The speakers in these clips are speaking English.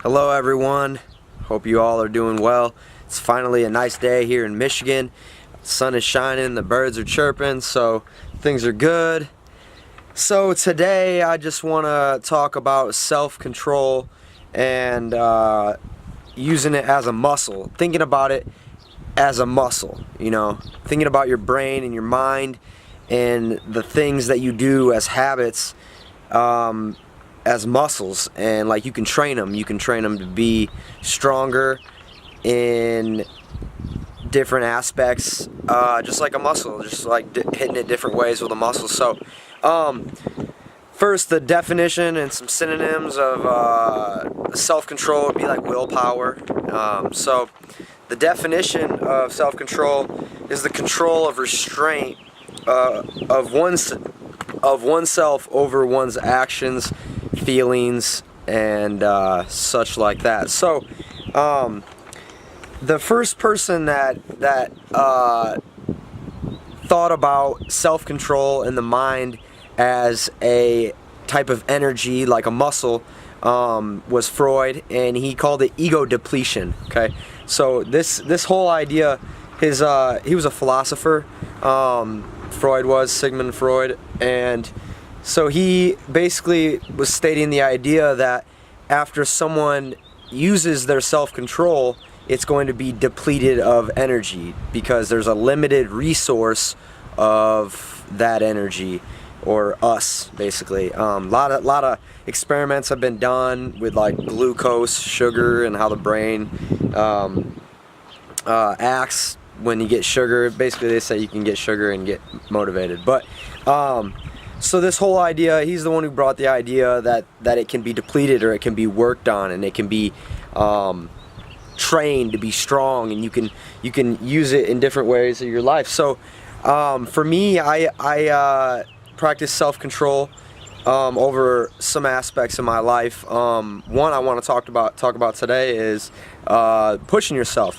Hello everyone, hope you all are doing well. It's finally a nice day here in Michigan. The sun is shining, the birds are chirping, so things are good. So today I just want to talk about self-control and using it as a muscle, thinking about it as a muscle, thinking about your brain and your mind and the things that you do as habits as muscles, and like you can train them to be stronger in different aspects, just like a muscle, just like hitting it different ways with a muscle. So first, the definition and some synonyms of self-control would be like willpower. So the definition of self-control is the control of restraint of oneself over one's actions, feelings, and such like that. So the first person that thought about self-control in the mind as a type of energy, like a muscle, was Freud, and he called it ego depletion. Okay, so this whole idea, he was a philosopher. Freud was, Sigmund Freud, and so he basically was stating the idea that after someone uses their self-control, it's going to be depleted of energy because there's a limited resource of that energy, or us, basically. Lot of experiments have been done with like glucose, sugar, and how the brain acts when you get sugar. Basically, they say you can get sugar and get motivated. But so this whole idea, he's the one who brought the idea that it can be depleted, or it can be worked on, and it can be trained to be strong, and you can use it in different ways of your life. So for me, I practice self-control over some aspects of my life. One I want to talk about today is pushing yourself,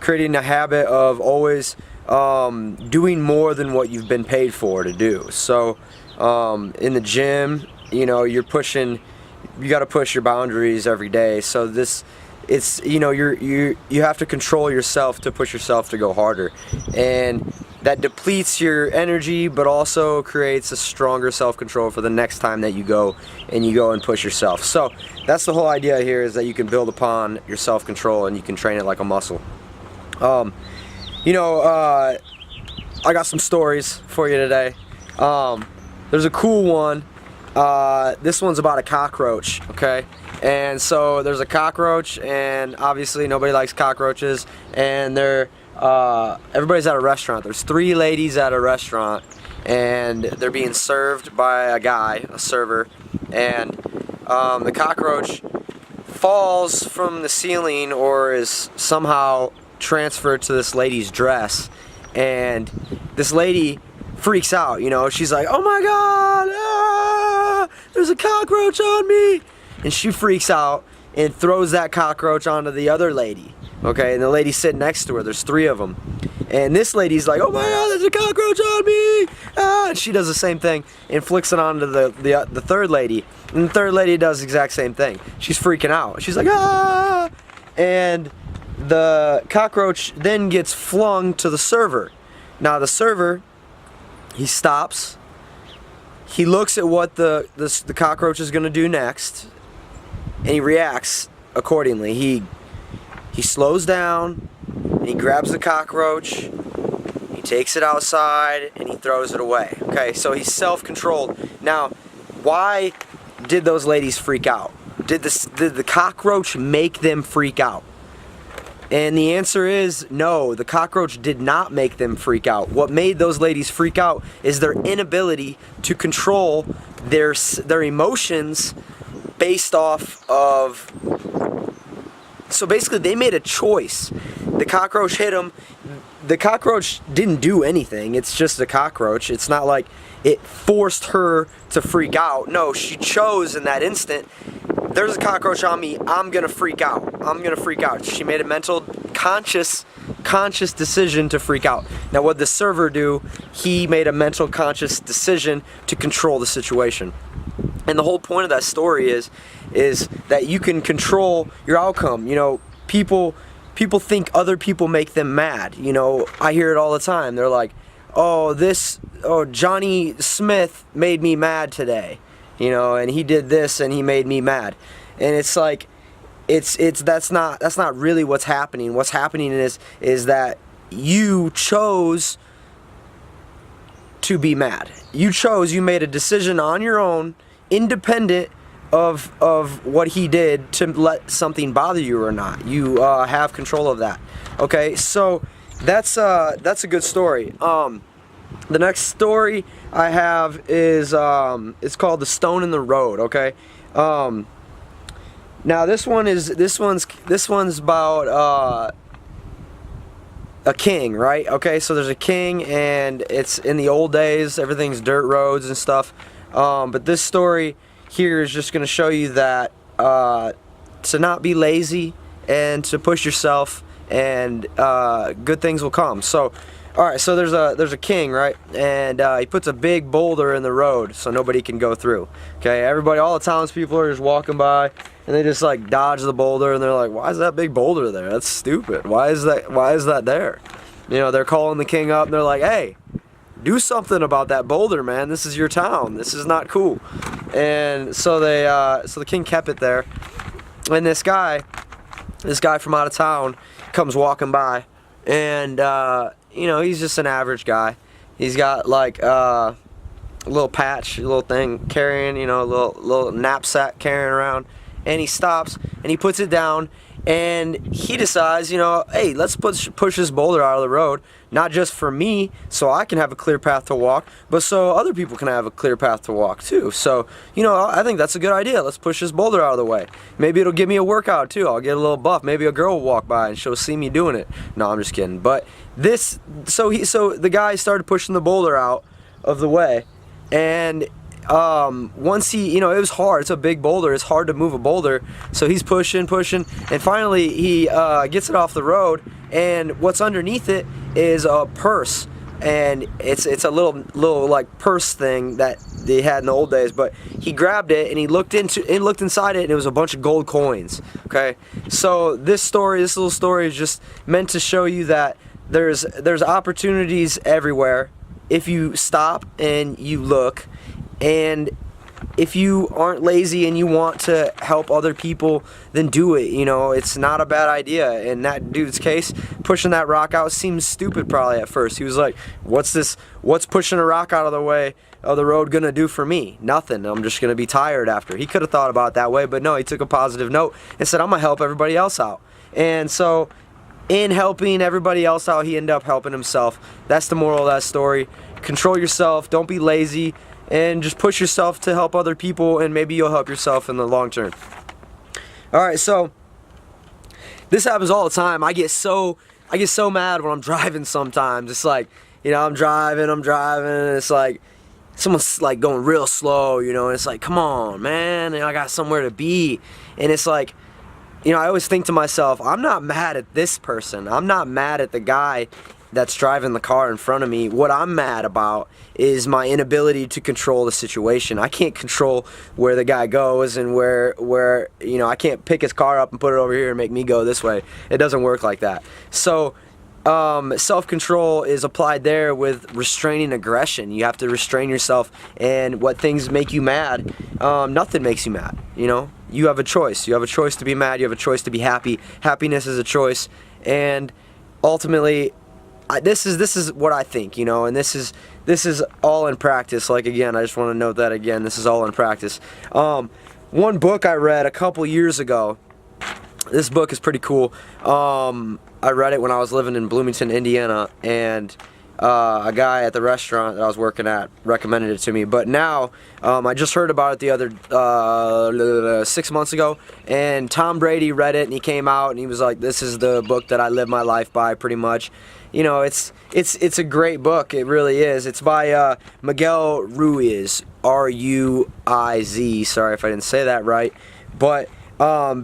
creating a habit of always doing more than what you've been paid for to do. So in the gym, you got to push your boundaries every day. So you have to control yourself to push yourself to go harder, and that depletes your energy, but also creates a stronger self-control for the next time that you go and push yourself. So that's the whole idea here, is that you can build upon your self-control and you can train it like a muscle. I got some stories for you today. There's a cool one. This one's about a cockroach, okay? And so there's a cockroach, and obviously nobody likes cockroaches, and everybody's at a restaurant. There's 3 ladies at a restaurant, and they're being served by a guy, a server, and the cockroach falls from the ceiling, or is somehow transferred to this lady's dress, and this lady freaks out. She's like, oh my god, there's a cockroach on me, and she freaks out and throws that cockroach onto the other lady. Okay, and the lady sitting next to her, there's 3 of them, and this lady's like, oh my god, there's a cockroach on me, and she does the same thing and flicks it onto the third lady, and the third lady does the exact same thing. She's freaking out. She's like, ah, and the cockroach then gets flung to the server. Now the server, he stops, he looks at what the cockroach is going to do next, and he reacts accordingly. He slows down, and he grabs the cockroach, he takes it outside, and he throws it away. Okay, so he's self-controlled. Now, why did those ladies freak out? Did the cockroach make them freak out? And the answer is no, the cockroach did not make them freak out. What made those ladies freak out is their inability to control their emotions based off of... So basically they made a choice. The cockroach hit them. The cockroach didn't do anything. It's just a cockroach. It's not like it forced her to freak out. No, she chose in that instant, there's a cockroach on me, I'm gonna freak out. I'm gonna freak out. She made a mental, conscious decision to freak out. Now what did the server do? He made a mental, conscious decision to control the situation. And the whole point of that story is that you can control your outcome. You know, people think other people make them mad. You know, I hear it all the time. They're like, oh, Johnny Smith made me mad today. You know, and he did this and he made me mad. And it's like, that's not really what's happening. What's happening is that you chose to be mad. You made a decision on your own, independent of what he did, to let something bother you or not. You have control of that. Okay, so that's a good story. The next story I have is it's called The Stone in the Road. Okay, now this one's about a king, right? Okay, so there's a king, and it's in the old days. Everything's dirt roads and stuff. But this story here is just going to show you that to not be lazy and to push yourself, and good things will come. So, all right. So there's a king, right? And he puts a big boulder in the road so nobody can go through. Okay, everybody, all the townspeople are just walking by, and they just like dodge the boulder, and they're like, why is that big boulder there? That's stupid. Why is that there? You know, they're calling the king up, and they're like, hey, do something about that boulder, man. This is your town. This is not cool. And so so the king kept it there. And this guy from out of town comes walking by, and you know, he's just an average guy. He's got like a little patch, a little thing carrying, you know, a little knapsack carrying around. And he stops and he puts it down, and he decides, you know, hey, let's push this boulder out of the road, not just for me so I can have a clear path to walk, but so other people can have a clear path to walk too. So, you know, I think that's a good idea. Let's push this boulder out of the way. Maybe it'll give me a workout too. I'll get a little buff. Maybe a girl will walk by and she'll see me doing it. No, I'm just kidding. But so the guy started pushing the boulder out of the way, and once he, you know, it was hard. It's a big boulder. It's hard to move a boulder. So he's pushing, and finally he gets it off the road. And what's underneath it is a purse, and it's a little like purse thing that they had in the old days. But he grabbed it and he looked inside it, and it was a bunch of gold coins. Okay, so this little story is just meant to show you that there's opportunities everywhere if you stop and you look. And if you aren't lazy and you want to help other people, then do it. You know, it's not a bad idea. In that dude's case, pushing that rock out seems stupid probably at first. He was like, what's pushing a rock out of the way of the road gonna do for me? Nothing. I'm just gonna be tired after. He could have thought about it that way, but no, he took a positive note and said, I'm gonna help everybody else out. And so in helping everybody else out, he ended up helping himself. That's the moral of that story. Control yourself, don't be lazy, and just push yourself to help other people, and maybe you'll help yourself in the long term. Alright, so this happens all the time. I get so mad when I'm driving sometimes. It's like, you know, I'm driving, and it's like someone's like going real slow, you know, and it's like, come on, man, and I got somewhere to be. And it's like, you know, I always think to myself, I'm not mad at this person. I'm not mad at the guy that's driving the car in front of me. What I'm mad about is my inability to control the situation. I can't control where the guy goes, and where you know, I can't pick his car up and put it over here and make me go this way. It doesn't work like that. So self-control is applied there with restraining aggression. You have to restrain yourself, and what things make you mad, nothing makes you mad. You know, you have a choice. You have a choice to be mad. You have a choice to be happy. Happiness is a choice, and ultimately, this is what I think, you know, and this is all in practice. Like, again, I just want to note that again, this is all in practice. One book I read a couple years ago, this book is pretty cool. I read it when I was living in Bloomington, Indiana, and a guy at the restaurant that I was working at recommended it to me. But now, I just heard about it the other 6 months ago, and Tom Brady read it, and he came out and he was like, this is the book that I live my life by, pretty much. You know, it's a great book. It really is. It's by Miguel Ruiz, R-U-I-Z. Sorry if I didn't say that right. But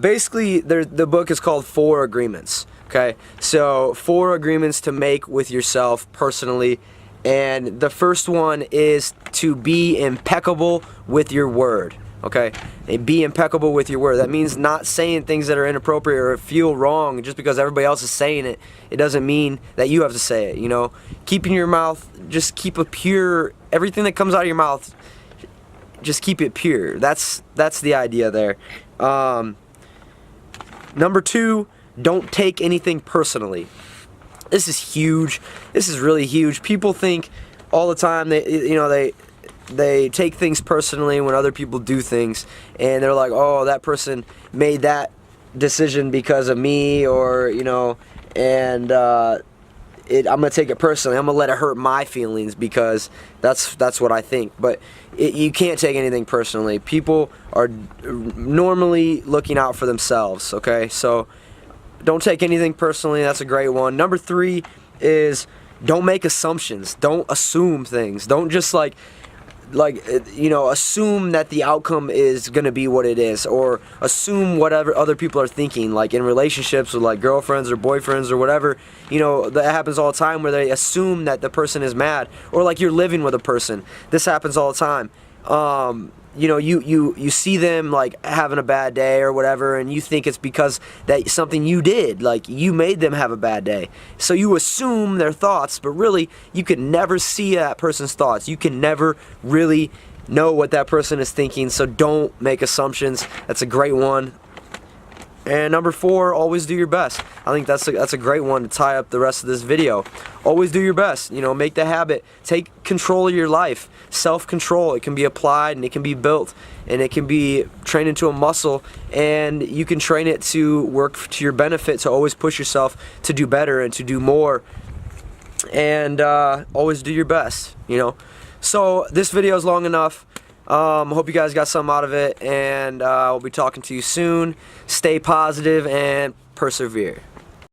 basically, the book is called 4 Agreements. Okay, so 4 agreements to make with yourself personally, and the first one is to be impeccable with your word. okay? And be impeccable with your word. That means not saying things that are inappropriate or feel wrong just because everybody else is saying it. It doesn't mean that you have to say it, you know? Keeping your mouth, just keep a pure, everything that comes out of your mouth, just keep it pure. That's the idea there. Number 2, don't take anything personally. This is huge. This is really huge. People think all the time they take things personally when other people do things, and they're like, oh, that person made that decision because of me, or and I'm gonna take it personally. I'm gonna let it hurt my feelings because that's what I think. But you can't take anything personally. People are normally looking out for themselves, okay? So don't take anything personally. That's a great one. Number 3 is don't make assumptions. Don't assume things. Don't just assume that the outcome is gonna be what it is, or assume whatever other people are thinking, like in relationships with like girlfriends or boyfriends or whatever. That happens all the time, where they assume that the person is mad, or like you're living with a person. This happens all the time. You see them like having a bad day or whatever, and you think it's because that something you did, like you made them have a bad day. So you assume their thoughts, but really you can never see that person's thoughts. You can never really know what that person is thinking, so don't make assumptions. That's a great one. And number 4, always do your best. I think that's a great one to tie up the rest of this video. Always do your best. Make the habit. Take control of your life. Self-control. It can be applied and it can be built, and it can be trained into a muscle, and you can train it to work to your benefit, to always push yourself to do better and to do more, and always do your best. So this video is long enough. Hope you guys got something out of it, and we'll be talking to you soon. Stay positive and persevere.